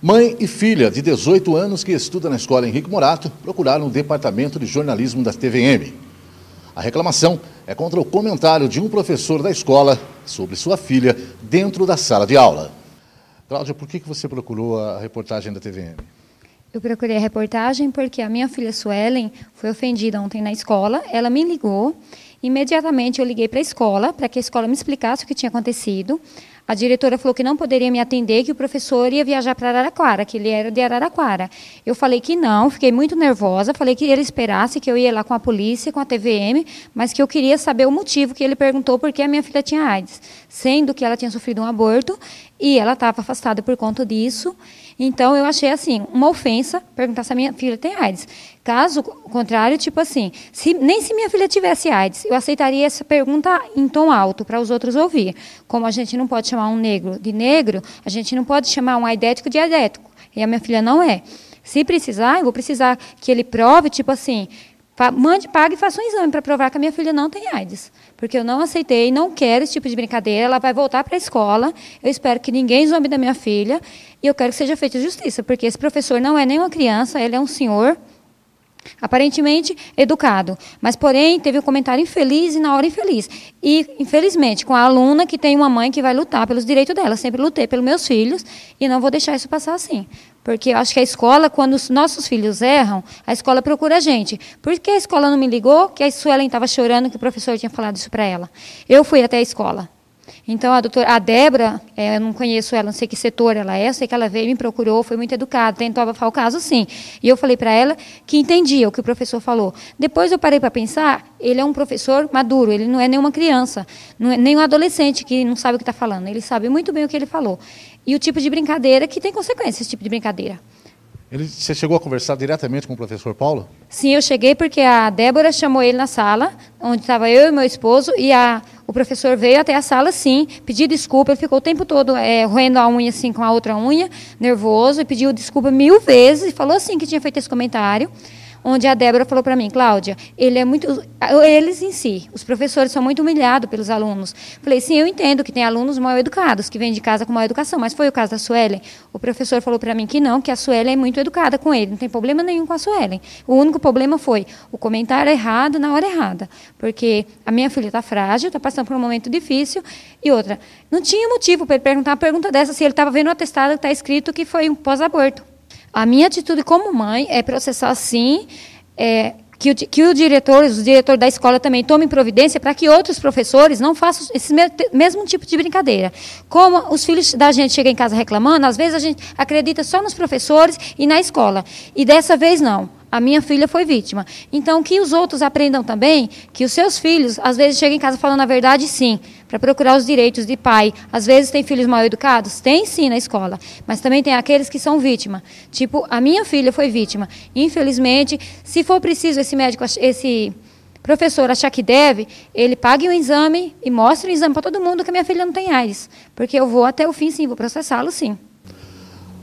Mãe e filha de 18 anos que estuda na escola Henrique Morato procuraram o departamento de jornalismo da TVM. A reclamação é contra o comentário de um professor da escola sobre sua filha dentro da sala de aula. Cláudia, por que você procurou a reportagem da TVM? Eu procurei a reportagem porque a minha filha Suelen foi ofendida ontem na escola. Ela me ligou. Imediatamente eu liguei para a escola, para que a escola me explicasse o que tinha acontecido. A diretora falou que não poderia me atender, que o professor ia viajar para Araraquara, que ele era de Araraquara. Eu falei que não, fiquei muito nervosa, falei que ele esperasse, que eu ia lá com a polícia, com a TVM, mas que eu queria saber o motivo que ele perguntou por que a minha filha tinha AIDS, sendo que ela tinha sofrido um aborto e ela estava afastada por conta disso. Então, eu achei, assim, uma ofensa perguntar se a minha filha tem AIDS. Caso contrário, tipo assim, nem se minha filha tivesse AIDS, eu aceitaria essa pergunta em tom alto para os outros ouvir. Como a gente não pode chamar um negro de negro, a gente não pode chamar um aidético de aidético. E a minha filha não é. Se precisar, eu vou precisar que ele prove, tipo assim, pague e faça um exame para provar que a minha filha não tem AIDS. Porque eu não aceitei, não quero esse tipo de brincadeira. Ela vai voltar para a escola. Eu espero que ninguém zombe da minha filha. E eu quero que seja feita justiça, porque esse professor não é nem uma criança, ele é um senhor, aparentemente educado. Mas, porém, teve um comentário infeliz e na hora infeliz. E, infelizmente, com a aluna que tem uma mãe que vai lutar pelos direitos dela. Sempre lutei pelos meus filhos e não vou deixar isso passar assim. Porque eu acho que a escola, quando os nossos filhos erram, a escola procura a gente. Por que a escola não me ligou? Que a Suelen estava chorando que o professor tinha falado isso para ela. Eu fui até a escola. Então, a Débora, eu não conheço ela, não sei que setor ela é, eu sei que ela veio, me procurou, foi muito educada, tentou abafar o caso, sim. E eu falei para ela que entendia o que o professor falou. Depois eu parei para pensar, ele é um professor maduro, ele não é nenhuma criança, não é nem um adolescente que não sabe o que está falando, ele sabe muito bem o que ele falou. E o tipo de brincadeira que tem consequências, esse tipo de brincadeira. Você chegou a conversar diretamente com o professor Paulo? Sim, eu cheguei porque a Débora chamou ele na sala, onde estava eu e meu esposo, e o professor veio até a sala, sim, pediu desculpa, ele ficou o tempo todo roendo a unha assim com a outra unha, nervoso, e pediu desculpa 1000 vezes, e falou assim que tinha feito esse comentário, onde a Débora falou para mim, Cláudia, eles em si, os professores são muito humilhados pelos alunos. Falei, sim, eu entendo que tem alunos mal educados, que vêm de casa com mal educação, mas foi o caso da Suelen. O professor falou para mim que não, que a Suelen é muito educada com ele, não tem problema nenhum com a Suelen. O único problema foi o comentário errado na hora errada, porque a minha filha está frágil, está passando por um momento difícil, e outra, não tinha motivo para ele perguntar uma pergunta dessa se ele estava vendo o atestado que está escrito que foi um pós-aborto. A minha atitude como mãe é processar, sim, que o diretor da escola também tomem providência para que outros professores não façam esse mesmo tipo de brincadeira. Como os filhos da gente chegam em casa reclamando, às vezes a gente acredita só nos professores e na escola. E dessa vez não. A minha filha foi vítima. Então, que os outros aprendam também que os seus filhos, às vezes, chegam em casa falando a verdade, sim, para procurar os direitos de pai. Às vezes, tem filhos mal educados? Tem, sim, na escola. Mas também tem aqueles que são vítima. Tipo, a minha filha foi vítima. Infelizmente, se for preciso esse professor achar que deve, ele pague um exame e mostre o exame para todo mundo que a minha filha não tem AIDS. Porque eu vou até o fim, sim, vou processá-lo, sim.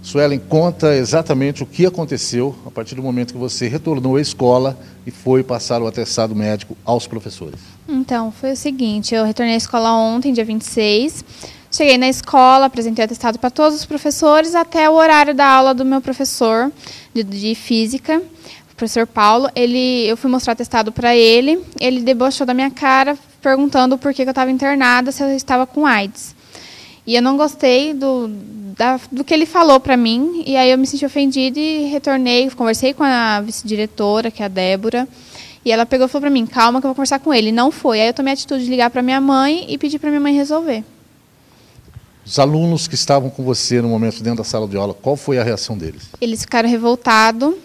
Suelen, conta exatamente o que aconteceu a partir do momento que você retornou à escola e foi passar o atestado médico aos professores. Então, foi o seguinte, eu retornei à escola ontem, dia 26, cheguei na escola, apresentei o atestado para todos os professores até o horário da aula do meu professor de física, o professor Paulo. Eu fui mostrar o atestado para ele debochou da minha cara perguntando por que eu estava internada, se eu estava com AIDS. E eu não gostei do que ele falou para mim, e aí eu me senti ofendida e retornei, conversei com a vice-diretora, que é a Débora, e ela pegou e falou para mim, calma que eu vou conversar com ele. Não foi. Aí eu tomei a atitude de ligar para minha mãe e pedir para minha mãe resolver. Os alunos que estavam com você no momento dentro da sala de aula, qual foi a reação deles? Eles ficaram revoltados,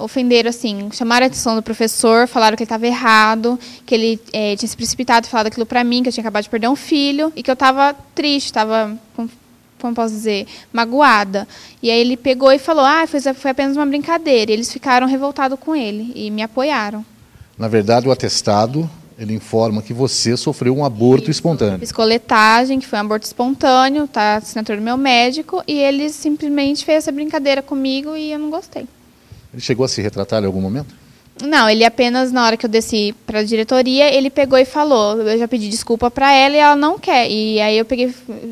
ofenderam, assim, chamaram a atenção do professor, falaram que ele estava errado, que ele tinha se precipitado e falado aquilo para mim, que eu tinha acabado de perder um filho, e que eu estava triste, estava, como posso dizer, magoada. E aí ele pegou e falou, foi apenas uma brincadeira. E eles ficaram revoltados com ele e me apoiaram. Na verdade, o atestado, ele informa que você sofreu um aborto espontâneo. Fiz coletagem, que foi um aborto espontâneo, tá, assinatura do meu médico, e ele simplesmente fez essa brincadeira comigo e eu não gostei. Ele chegou a se retratar em algum momento? Não, ele apenas, na hora que eu desci para a diretoria, ele pegou e falou, eu já pedi desculpa para ela e ela não quer. E aí eu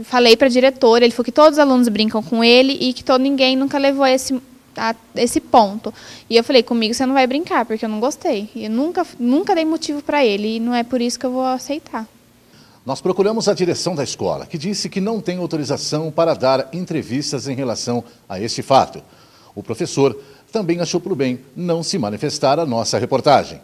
falei para a diretora, ele falou que todos os alunos brincam com ele e que ninguém nunca levou a esse ponto. E eu falei, comigo você não vai brincar, porque eu não gostei. Eu nunca dei motivo para ele e não é por isso que eu vou aceitar. Nós procuramos a direção da escola, que disse que não tem autorização para dar entrevistas em relação a este fato. O professor também achou por bem não se manifestar à nossa reportagem.